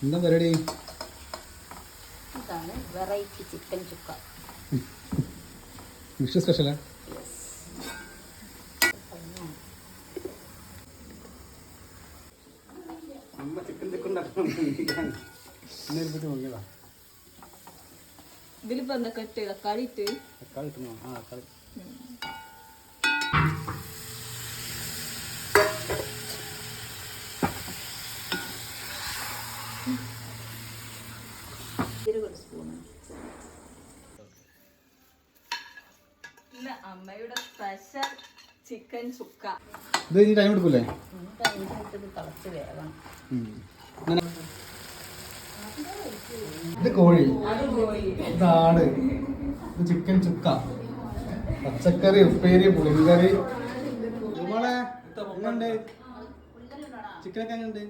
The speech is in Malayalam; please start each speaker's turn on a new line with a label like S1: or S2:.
S1: എന്താ പരിപാടി?
S2: ഇതാണ് വെറൈറ്റി ചിക്കൻ ചുക്ക.
S1: വിഷു സ്പെഷ്യലാ?
S2: ഇതിലിപ്പോ എന്താ കട്ട് തക്കാളി ഇട്ട് അമ്മയുടെ സ്പെഷ്യൽ ചിക്കൻ ചുക്ക.
S1: ഇത് ഇനി ടൈം എടുക്കൂലേ?
S2: തിളച്ച് വേഗം.
S1: ഇത് കോഴി, ഇത് ആട്, ഇത് ചിക്കൻ ചുക്ക, പച്ചക്കറി, ഉപ്പേരി, പുളിങ്കറി. മോളെ എങ്ങനെയുണ്ട്? ചിക്കനൊക്കെ എങ്ങനെയുണ്ട്?